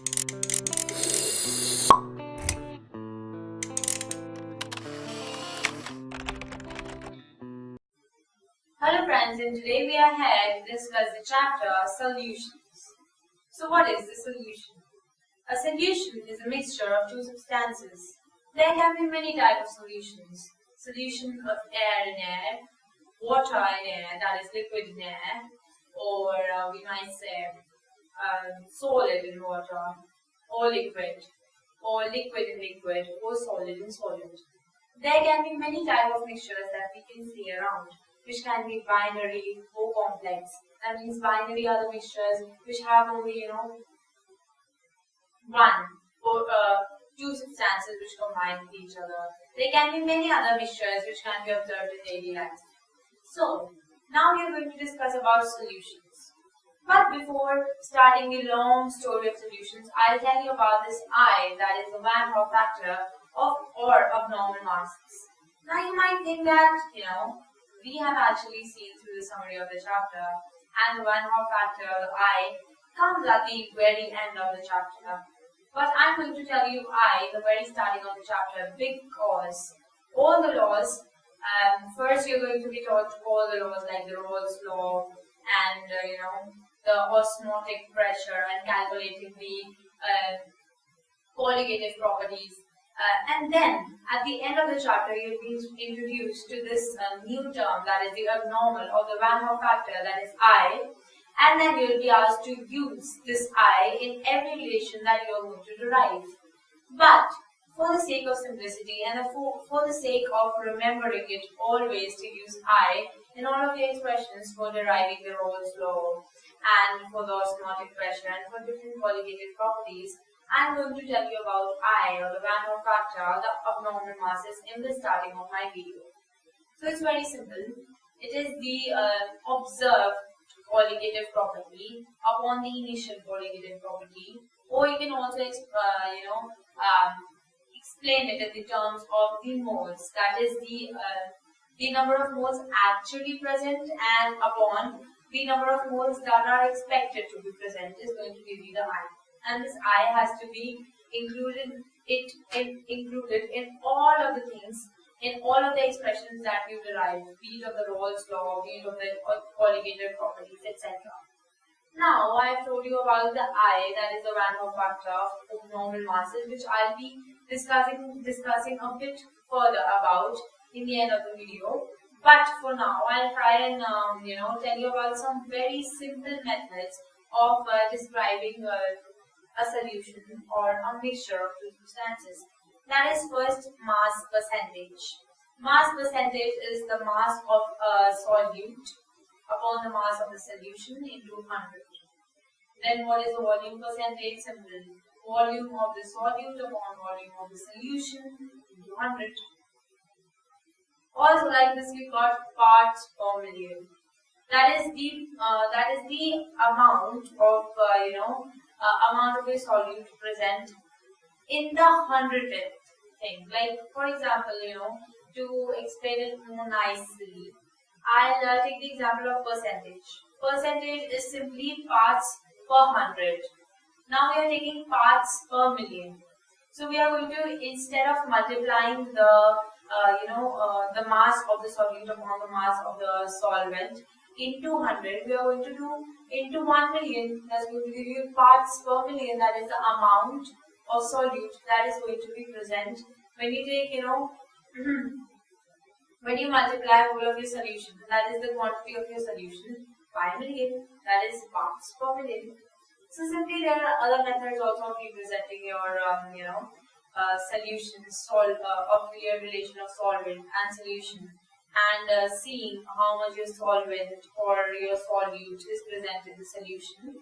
Hello friends, and today we are here to discuss the chapter Solutions. So what is the solution? A solution is a mixture of two substances. There can be many types of solutions. Solution of air in air, water in air, that is liquid in air, or we might say solid in water, or liquid in liquid, or solid in solid. There can be many types of mixtures that we can see around, which can be binary or complex. That means binary are the mixtures which have only, one or two substances which combine with each other. There can be many other mixtures which can be observed in daily life. So, now we are going to discuss about solutions. But before starting the long story of solutions, I'll tell you about this I, that is the Van Hoff factor of or abnormal masses. Now you might think that, we have actually seen through the summary of the chapter, and the Van Hoff factor, the I, comes at the very end of the chapter. But I'm going to tell you I, the very starting of the chapter, because all the laws, first you're going to be taught all the laws like the Rolle's law and, the osmotic pressure and calculating the colligative properties. And then, at the end of the chapter, you'll be introduced to this new term, that is the abnormal or the Van Hoff factor, that is I. And then you'll be asked to use this I in every relation that you're going to derive. But, for the sake of simplicity and for the sake of remembering it always to use I in all of the expressions for deriving the Rolle's law and for the osmotic pressure and for different colligative properties, I'm going to tell you about I, or the Van Hoff factor, the abnormal masses, in the starting of my video. So it's very simple. It is the observed colligative property upon the initial colligative property, or you can also explain it in the terms of the moles. That is the number of moles actually present, and upon the number of moles that are expected to be present is going to give you the I. And this I has to be included in all of the things, in all of the expressions that you derive, be it of the Rolle's law, be it of the colligative properties, etc. Now, I have told you about the I, that is the Van Hoff factor of abnormal masses, which I'll be discussing a bit further about in the end of the video. But for now, I'll try and tell you about some very simple methods of describing a solution or a mixture of two substances. That is first mass percentage. Mass percentage is the mass of a solute upon the mass of the solution into 100. Then what is the volume percentage? Simple. Volume of the solute upon volume of the solution into 100. Also like this, we got parts per million. That is the amount of amount of a solute present in the 100th thing. Like for example, to explain it more nicely, I'll take the example of percentage. Percentage is simply parts per 100. Now we are taking parts per million. So we are going to, instead of multiplying the mass of the solute upon the mass of the solvent into 100, we are going to do into 1 million. That's going to give you parts per million. That is the amount of solute that is going to be present when you take, when you multiply all of your solution. That is the quantity of your solution by million. That is parts per million. So simply there are other methods also of representing your solutions of your relation of solvent and solution, and seeing how much your solvent or your solute is present in the solution.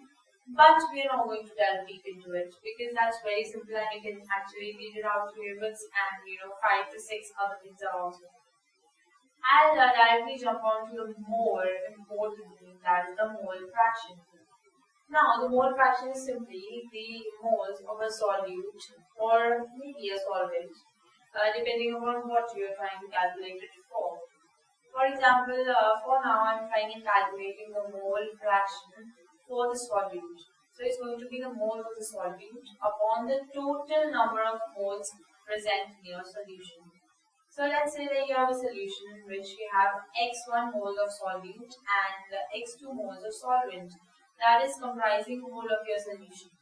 But we are not going to delve deep into it because that's very simple and you can actually read it out through your books, and 5 to 6 other things are also. I'll directly jump on to the more important thing, that is the mole fraction. Now, the mole fraction is simply the moles of a solute or maybe a solvent, depending upon what you are trying to calculate it for. For example, for now, I'm trying and calculating the mole fraction for the solute. So it's going to be the mole of the solvent upon the total number of moles present in your solution. So let's say that you have a solution in which you have x1 mole of solvent and x2 moles of solvent. That is comprising the whole of your solution.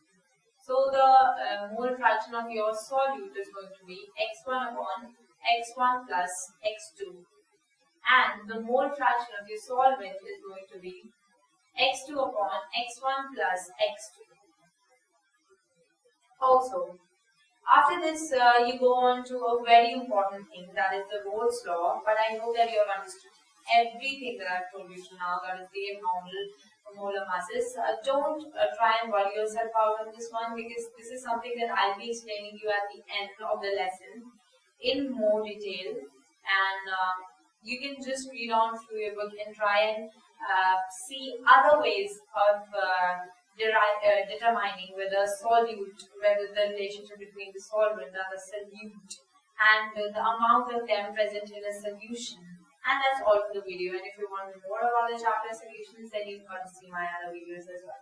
So the mole fraction of your solute is going to be x1 upon x1 plus x2. And the mole fraction of your solvent is going to be x2 upon x1 plus x2. Also, after this, you go on to a very important thing, that is the Rolle's law. But I hope that you have understood everything that I've told you to now, that is the abnormal molar masses. Don't try and worry yourself out on this one, because this is something that I'll be explaining you at the end of the lesson in more detail. And you can just read on through your book and try and see other ways of determining whether the relationship between the solvent and the solute, and the amount of them present in a solution. And that's all for the video. And if you want more about the chapter solutions, then you've got to see my other videos as well.